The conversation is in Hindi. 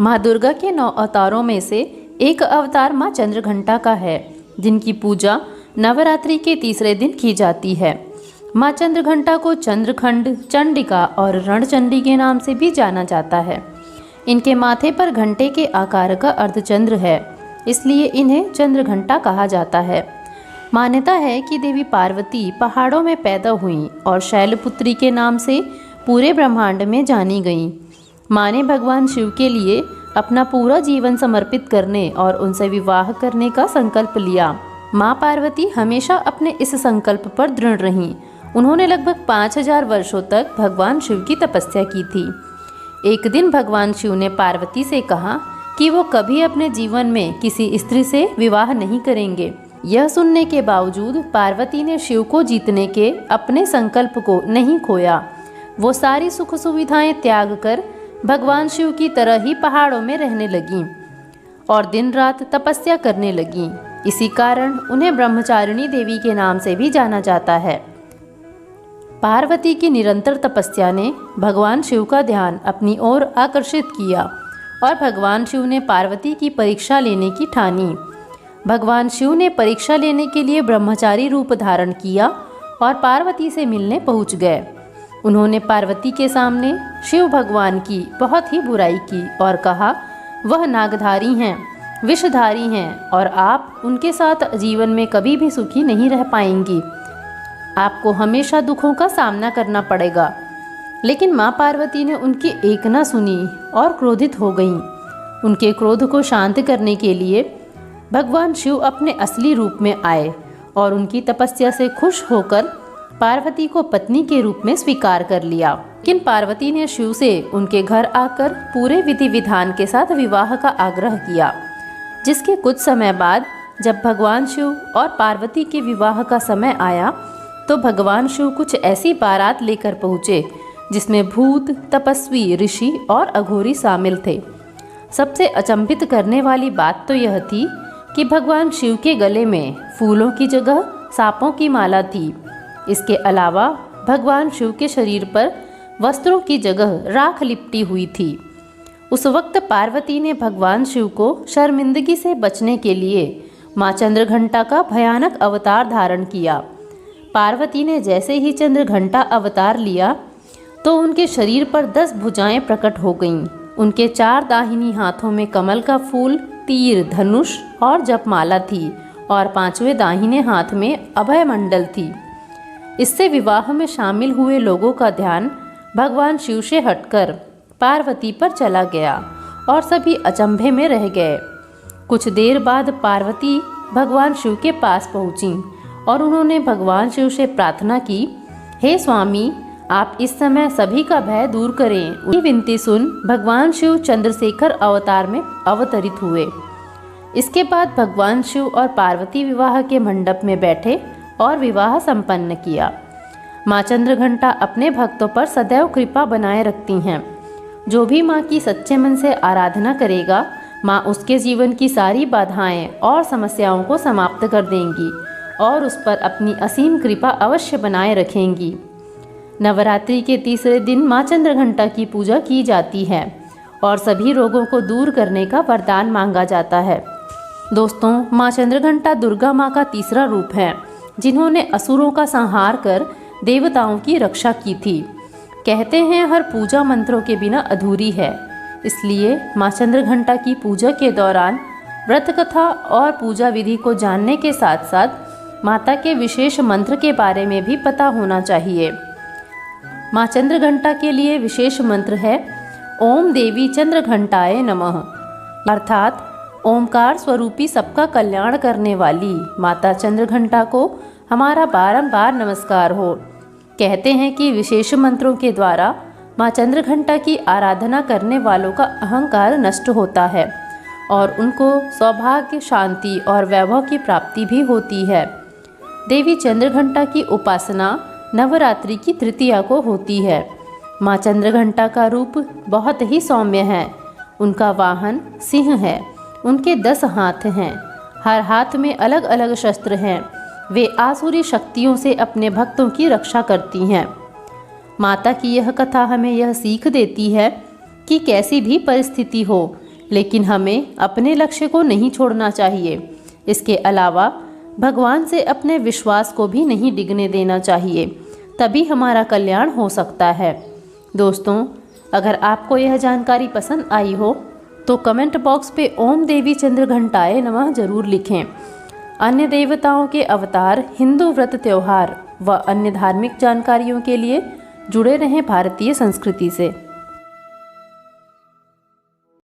माँ दुर्गा के 9 अवतारों में से एक अवतार माँ चंद्रघंटा का है, जिनकी पूजा नवरात्रि के तीसरे दिन की जाती है। माँ चंद्रघंटा को चंद्रखंड, चंडिका और रणचंडी के नाम से भी जाना जाता है। इनके माथे पर घंटे के आकार का अर्धचंद्र है, इसलिए इन्हें चंद्रघंटा कहा जाता है। मान्यता है कि देवी पार्वती पहाड़ों में पैदा हुईं और शैलपुत्री के नाम से पूरे ब्रह्मांड में जानी गईं। माँ ने भगवान शिव के लिए अपना पूरा जीवन समर्पित करने और उनसे विवाह करने का संकल्प लिया। माँ पार्वती हमेशा अपने इस संकल्प पर दृढ़ रहीं। उन्होंने लगभग 5000 वर्षों तक भगवान शिव की तपस्या की थी। एक दिन भगवान शिव ने पार्वती से कहा कि वो कभी अपने जीवन में किसी स्त्री से विवाह नहीं करेंगे। यह सुनने के बावजूद पार्वती ने शिव को जीतने के अपने संकल्प को नहीं खोया। वो सारी सुख सुविधाएं त्याग कर भगवान शिव की तरह ही पहाड़ों में रहने लगीं और दिन रात तपस्या करने लगीं। इसी कारण उन्हें ब्रह्मचारिणी देवी के नाम से भी जाना जाता है। पार्वती की निरंतर तपस्या ने भगवान शिव का ध्यान अपनी ओर आकर्षित किया और भगवान शिव ने पार्वती की परीक्षा लेने की ठानी। भगवान शिव ने परीक्षा लेने के लिए ब्रह्मचारी रूप धारण किया और पार्वती से मिलने पहुंच गए। उन्होंने पार्वती के सामने शिव भगवान की बहुत ही बुराई की और कहा, वह नागधारी हैं, विषधारी हैं और आप उनके साथ जीवन में कभी भी सुखी नहीं रह पाएंगी। आपको हमेशा दुखों का सामना करना पड़ेगा। लेकिन माँ पार्वती ने उनकी एक न सुनी और क्रोधित हो गईं। उनके क्रोध को शांत करने के लिए भगवान शिव अपने असली रूप में आए और उनकी तपस्या से खुश होकर पार्वती को पत्नी के रूप में स्वीकार कर लिया। लेकिन पार्वती ने शिव से उनके घर आकर पूरे विधि विधान के साथ विवाह का आग्रह किया। जिसके कुछ समय बाद जब भगवान शिव और पार्वती के विवाह का समय आया तो भगवान शिव कुछ ऐसी बारात लेकर पहुँचे जिसमें भूत, तपस्वी, ऋषि और अघोरी शामिल थे। सबसे अचंभित करने वाली बात तो यह थी कि भगवान शिव के गले में फूलों की जगह सांपों की माला थी। इसके अलावा भगवान शिव के शरीर पर वस्त्रों की जगह राख लिपटी हुई थी। उस वक्त पार्वती ने भगवान शिव को शर्मिंदगी से बचने के लिए माँ चंद्रघंटा का भयानक अवतार धारण किया। पार्वती ने जैसे ही चंद्रघंटा अवतार लिया तो उनके शरीर पर 10 भुजाएं प्रकट हो गईं। उनके 4 दाहिनी हाथों में कमल का फूल, तीर, धनुष और जपमाला थी और 5वें दाहिने हाथ में अभय मंडल थी। इससे विवाह में शामिल हुए लोगों का ध्यान भगवान शिव से हटकर पार्वती पर चला गया और सभी अचंभे में रह गए। कुछ देर बाद पार्वती भगवान शिव के पास पहुंची और उन्होंने भगवान शिव से प्रार्थना की, हे स्वामी, आप इस समय सभी का भय दूर करें। उनकी विनती सुन भगवान शिव चंद्रशेखर अवतार में अवतरित हुए। इसके बाद भगवान शिव और पार्वती विवाह के मंडप में बैठे और विवाह संपन्न किया। माँ चंद्रघंटा अपने भक्तों पर सदैव कृपा बनाए रखती हैं। जो भी माँ की सच्चे मन से आराधना करेगा, माँ उसके जीवन की सारी बाधाएं और समस्याओं को समाप्त कर देंगी और उस पर अपनी असीम कृपा अवश्य बनाए रखेंगी। नवरात्रि के तीसरे दिन माँ चंद्रघंटा की पूजा की जाती है और सभी रोगों को दूर करने का वरदान मांगा जाता है। दोस्तों, माँ चंद्रघंटा दुर्गा माँ का तीसरा रूप है, जिन्होंने असुरों का संहार कर देवताओं की रक्षा की थी। कहते हैं हर पूजा मंत्रों के बिना अधूरी है, इसलिए माँ चंद्रघंटा की पूजा के दौरान व्रत कथा और पूजा विधि को जानने के साथ साथ माता के विशेष मंत्र के बारे में भी पता होना चाहिए। माँ चंद्रघंटा के लिए विशेष मंत्र है ओम देवी चंद्रघंटाय नमः, अर्थात ओमकार स्वरूपी सबका कल्याण करने वाली माता चंद्रघंटा को हमारा बारंबार नमस्कार हो। कहते हैं कि विशेष मंत्रों के द्वारा माँ चंद्रघंटा की आराधना करने वालों का अहंकार नष्ट होता है और उनको सौभाग्य, शांति और वैभव की प्राप्ति भी होती है। देवी चंद्रघंटा की उपासना नवरात्रि की तृतीया को होती है। माँ चंद्रघंटा का रूप बहुत ही सौम्य है। उनका वाहन सिंह है। उनके 10 हाथ हैं। हर हाथ में अलग अलग शस्त्र हैं। वे आसुरी शक्तियों से अपने भक्तों की रक्षा करती हैं। माता की यह कथा हमें यह सीख देती है कि कैसी भी परिस्थिति हो, लेकिन हमें अपने लक्ष्य को नहीं छोड़ना चाहिए। इसके अलावा भगवान से अपने विश्वास को भी नहीं डिगने देना चाहिए, तभी हमारा कल्याण हो सकता है। दोस्तों, अगर आपको यह जानकारी पसंद आई हो तो कमेंट बॉक्स पे ओम देवी चंद्रघंटाय नमः जरूर लिखें। अन्य देवताओं के अवतार, हिंदू व्रत त्योहार व अन्य धार्मिक जानकारियों के लिए जुड़े रहें भारतीय संस्कृति से।